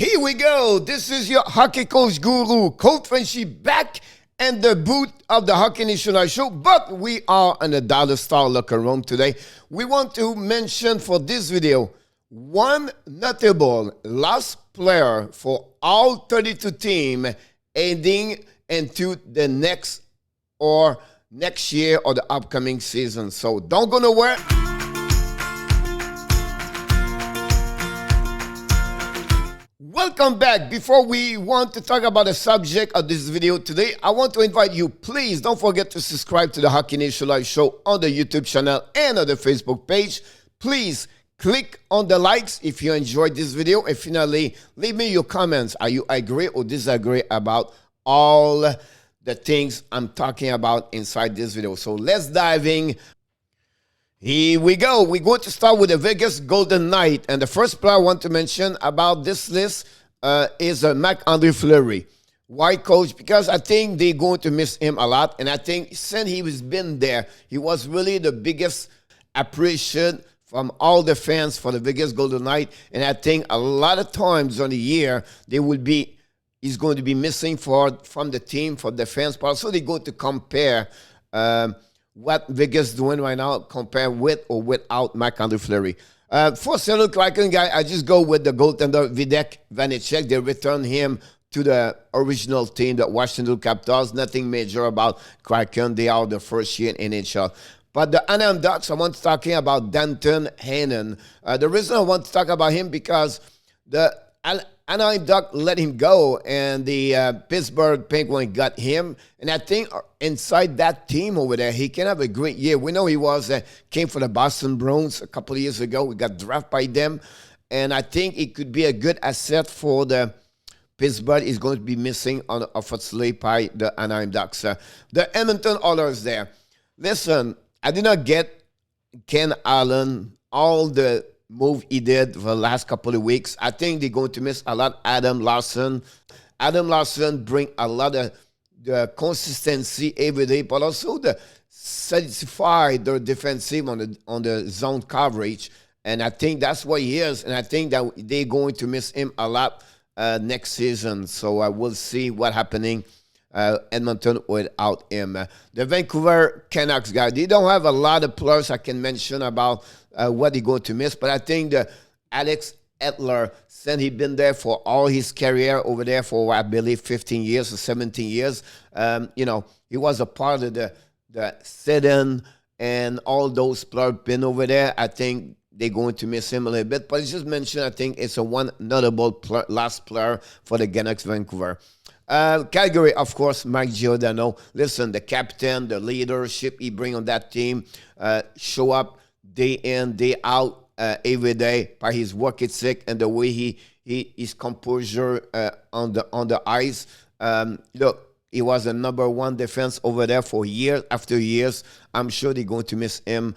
Here we go. This is your hockey coach guru, Coach Frenchy, back in the booth of the Hockey National Show. But we are in the Dollar Star locker room today. We want to mention for this video one notable last player for all 32 teams heading into the next year or the upcoming season. So don't go nowhere. Welcome back. Before we want to talk about the subject of this video today, I want to invite you, please don't forget to subscribe to the Hockey Nation Live Show on the YouTube channel and on the Facebook page. Please click on the likes if you enjoyed this video. And finally, leave me your comments. Are you agree or disagree about all the things I'm talking about inside this video? So let's dive in. Here we go. We're going to start with the Vegas Golden Knight. And the first player I want to mention about this list is Marc-Andre Fleury. Why, coach? Because I think they're going to miss him a lot. And I think since he has been there, he was really the biggest appreciation from all the fans for the Vegas Golden Knight. And I think a lot of times on the year, he's going to be missing from the team, from the fans. But also they're going to compare what Vegas doing right now, compare with or without Marc-Andre Fleury. For Seattle Kraken guy, I just go with the goaltender Vitek Vanecek. They return him to the original team, the Washington Capitals. Nothing major about Kraken. They are the first year in NHL. But the Anaheim Ducks, I want to talking about Danton Heinen. The reason I want to talk about him because the Anaheim Ducks let him go, and the Pittsburgh Penguins got him. And I think inside that team over there, he can have a great year. We know he came for the Boston Bruins a couple of years ago. We got drafted by them. And I think it could be a good asset for the Pittsburgh. Is going to be missing on offensively by the Anaheim Ducks. The Edmonton Oilers there. Listen, I did not get Ken Allen all the move he did for the last couple of weeks. I think they're going to miss a lot Adam Larson. Adam Larson bring a lot of the consistency every day, but also the satisfy their defensive on the zone coverage. And I think that's what he is. And I think that they're going to miss him a lot next season. So I will see what happening Edmonton without him. The Vancouver Canucks guy, they don't have a lot of players I can mention about what they're going to miss, but I think the Alex Edler, since he's been there for all his career over there for, I believe, 15 years or 17 years, he was a part of the sit-in and all those players been over there. I think they're going to miss him a little bit, but it's just mentioned, I think it's a one notable last player for the Canucks Vancouver. Calgary, of course, Mike Giordano. Listen, the captain, the leadership he bring on that team, show up day in, day out, every day by his work ethic and the way his composure on the ice. Look, he was the #1 defense over there for years after years. I'm sure they're going to miss him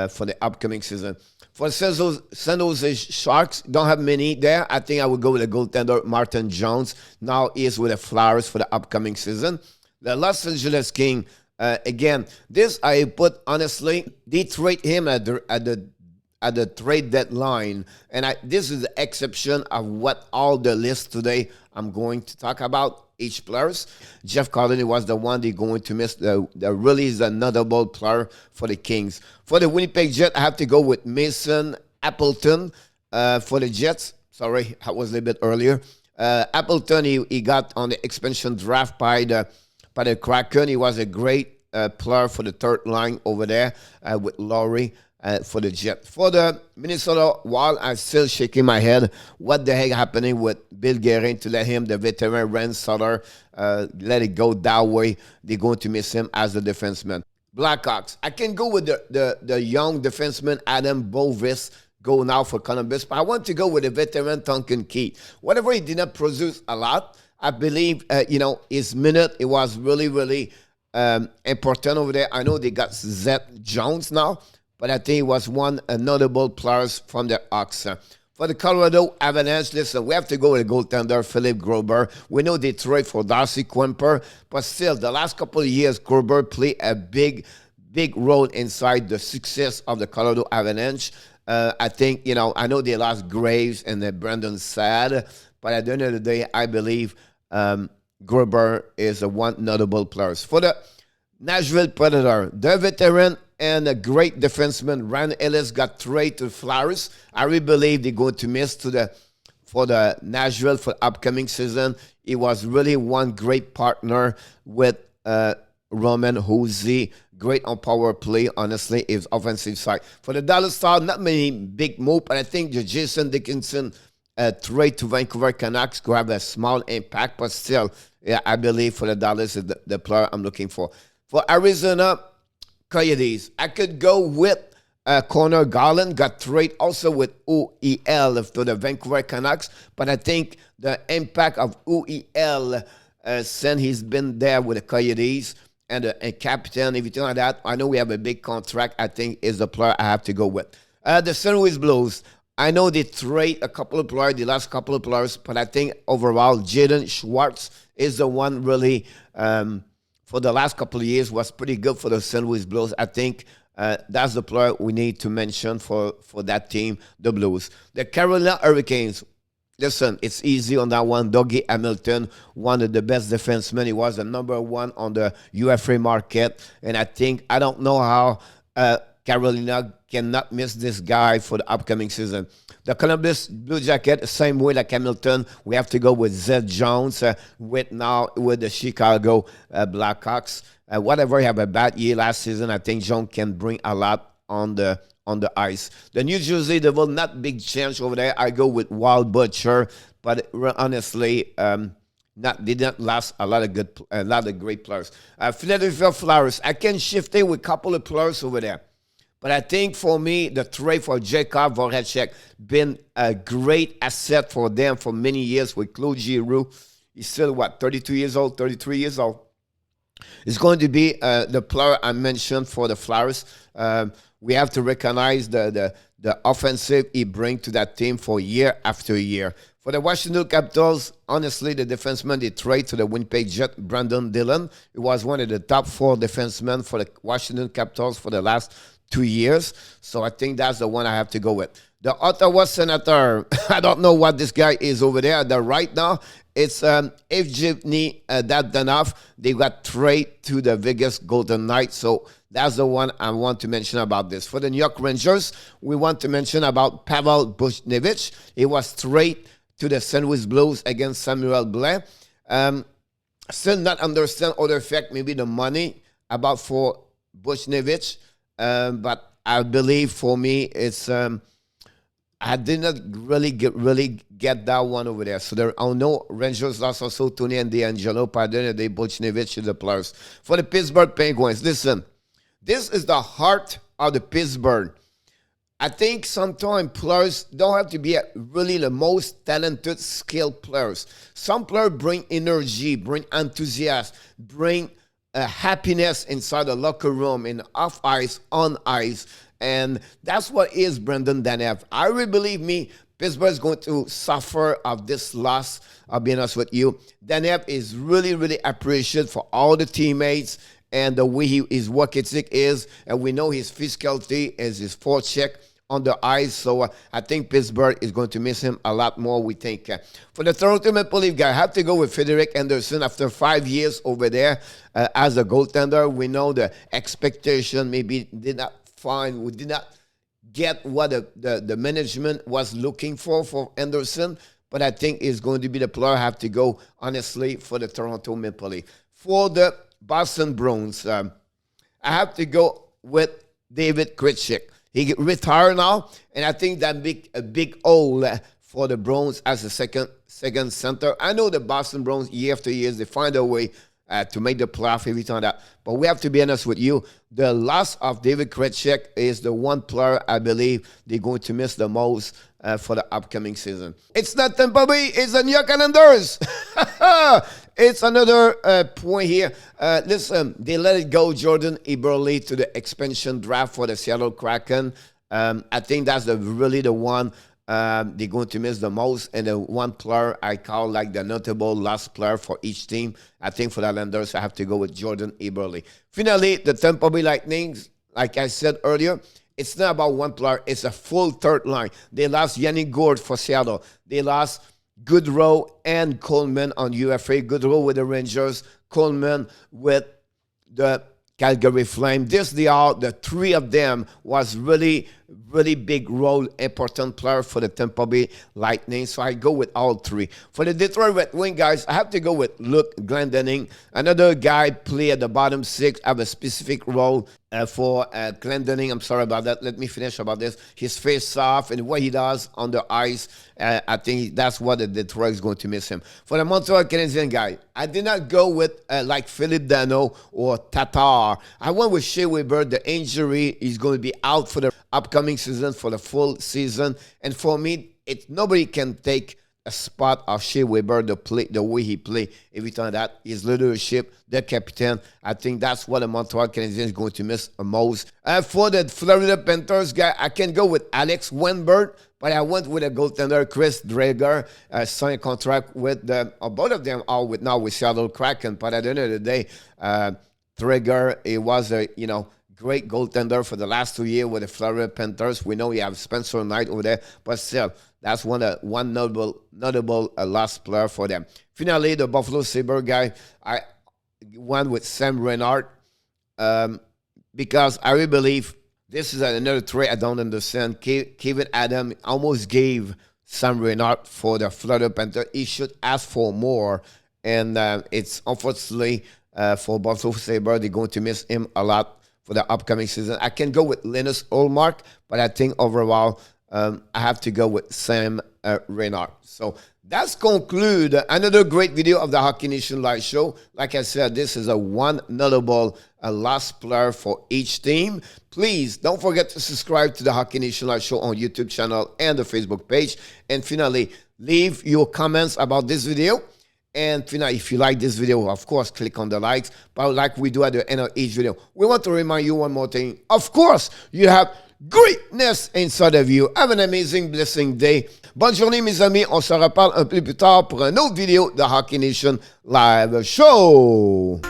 for the upcoming season. For the San Jose Sharks, don't have many there. I think I would go with the goaltender Martin Jones. Now he is with the Flyers for the upcoming season. The Los Angeles Kings, again, this I put honestly, they trade him at the trade deadline, and this is the exception of what all the list today I'm going to talk about each players. Jeff Carlin was the one they're going to miss. The really is a notable player for the Kings. For the Winnipeg Jets, I have to go with Mason Appleton for the Jets. Sorry, I was a little bit earlier. Appleton, he got on the expansion draft by the Kraken. He was a great player for the third line over there with Laurie for the Jets. For the Minnesota Wild, I'm still shaking my head. What the heck happening with Bill Guerin to let him, the veteran Rand Sutter, let it go that way? They're going to miss him as a defenseman. Blackhawks, I can go with the young defenseman Adam Bovis, go now for Columbus, but I want to go with the veteran Duncan Keith. Whatever he did not produce a lot, I believe, his minute, it was really, really important over there. I know they got Zach Jones now, but I think it was one notable players from the Hawks. For the Colorado Avalanche, listen, we have to go with the goaltender Philip Grosberg. We know they trade for Darcy Quimper, but still, the last couple of years, Grosberg played a big role inside the success of the Colorado Avalanche. I think, I know they lost Graves and Brandon Saad, But at the end of the day, I believe Gruber is a one notable player. For the Nashville Predators, the veteran and a great defenseman, Ryan Ellis, got traded to Flyers. I really believe they're going to miss for the Nashville for the upcoming season. He was really one great partner with Roman Hosey. Great on power play, honestly, his offensive side. For the Dallas Stars, not many big move, but I think the Jason Dickinson trade to Vancouver Canucks could have a small impact, but still, yeah, I believe for the Dallas is the player I'm looking for. For Arizona Coyotes, I could go with Connor Garland, got traded also with OEL to the Vancouver Canucks, but I think the impact of OEL since he's been there with the Coyotes, and a captain, everything like that. I know we have a big contract. I think is the player I have to go with. The St. Louis Blues. I know they trade a couple of players, the last couple of players, but I think overall, Jaden Schwartz is the one really, for the last couple of years, was pretty good for the St. Louis Blues. I think that's the player we need to mention for that team, the Blues. The Carolina Hurricanes. Listen, it's easy on that one. Dougie Hamilton, one of the best defensemen. He was the #1 on the UFA market. And I don't know how Carolina cannot miss this guy for the upcoming season. The Columbus Blue Jacket, same way like Hamilton. We have to go with Zed Jones with the Chicago Blackhawks. Whatever he have a bad year last season, I think Jones can bring a lot on the ice. The New Jersey Devil, not big change over there. I go with Wild Butcher, but honestly, they didn't last a lot of great players. Philadelphia Flyers, I can shift in with a couple of players over there. But I think for me, the trade for Jacob Voracek been a great asset for them for many years with Claude Giroux. He's still, 32 years old, 33 years old. It's going to be the player I mentioned for the Flyers. We have to recognize the offensive he brings to that team for year after year. For the Washington Capitals, honestly, the defenseman they trade to the Winnipeg Jet, Brandon Dillon. He was one of the top 4 defensemen for the Washington Capitals for the last 2 years. So I think that's the one I have to go with. The Ottawa Senator, I don't know what this guy is over there. Right now, it's Evgeny Dadonov. They got traded to the Vegas Golden Knights. So that's the one I want to mention about this. For the New York Rangers, we want to mention about Pavel Buchnevich. He was traded to the St. Louis Blues against Samuel Blais. Still not understand other fact, maybe the money about for Buchnevich. But I believe for me, it's I did not really get that one over there. So there are no Rangers lost also Tony and D'Angelo, Pardon, they Buchnevich is the players. For the Pittsburgh Penguins, listen, this is the heart of the Pittsburgh. I think sometimes players don't have to be really the most talented, skilled players. Some players bring energy, bring enthusiasm, bring happiness inside the locker room, in off ice, on ice. And that's what is Brendan Danev. I really believe me, Pittsburgh is going to suffer of this loss. I'll be honest with you. Danev is really, really appreciated for all the teammates and the way his work ethic is. And we know his physicality is his forecheck on the ice. So I think Pittsburgh is going to miss him a lot more, we think. For the Toronto Maple Leaf guy, I have to go with Frederik Andersen. After 5 years over there as a goaltender, we know the expectation maybe did not find, we did not get what the management was looking for Anderson. But I think it's going to be the player I have to go, honestly, for the Toronto Maple Leaf. For the Boston Bruins, I have to go with David Krejcik. He retired now, and I think that a big hole for the Bruins as a second center. I know the Boston Bruins, year after year, they find a way to make the playoff every time that. But we have to be honest with you. The loss of David Krejcik is the one player I believe they're going to miss the most for the upcoming season. It's not Tampa Bay, it's the New York Islanders. It's another point here. Listen, they let it go, Jordan Eberle, to the expansion draft for the Seattle Kraken. I think that's really the one they're going to miss the most, and the one player I call like the notable last player for each team. I think for the Islanders, I have to go with Jordan Eberle. Finally, the Tampa Bay Lightning, like I said earlier, it's not about one player. It's a full third line. They lost Yannick Gourde for Seattle. They lost Goodrow and Coleman on UFA. Goodrow with the Rangers, Coleman with the Calgary Flames. The three of them was really big role, important player for the Tampa Bay Lightning. So I go with all three. For the Detroit Red Wings, guys, I have to go with Luke Glendening. Another guy play at the bottom six, have a specific role for Glendening. I'm sorry about that. Let me finish about this. His face off and what he does on the ice, I think that's what the Detroit is going to miss him. For the Montreal Canadiens guy, I did not go with like Philippe Dano or Tatar. I went with Shea Weber. The injury is going to be out for the upcoming season, for the full season. And for me, nobody can take a spot of Shea Weber, the way he play every time, that his leadership, the captain. I think that's what the Montreal Canadiens is going to miss the most. For the Florida Panthers guy, I can go with Alex Wenberg, but I went with a goaltender, Chris Drager, signed a contract with both of them are now with Seattle Kraken. But at the end of the day, Drager, he was a great goaltender for the last 2 years with the Florida Panthers. We know we have Spencer Knight over there, but still, that's one notable last player for them. Finally, the Buffalo Sabres guy, I went with Sam Reinhart because I really believe this is another trade I don't understand. Kevin Adams almost gave Sam Reinhart for the Florida Panthers. He should ask for more, and it's unfortunately for Buffalo Sabres, they're going to miss him a lot for the upcoming season. I can go with Linus Ullmark, but I think overall I have to go with Sam Reinhart. So that's conclude another great video of the Hockey Nation Live Show. Like I said, this is a one notable last player for each team. Please don't forget to subscribe to the Hockey Nation Live Show on YouTube channel and the Facebook page. And finally, leave your comments about this video. And finally, if you like this video, of course, click on the likes. But like we do at the end of each video, we want to remind you one more thing. Of course, you have greatness inside of you. Have an amazing, blessing day. Bonne journée, mes amis. On se reparle un peu plus tard pour une autre vidéo de Hockey Nation Live Show.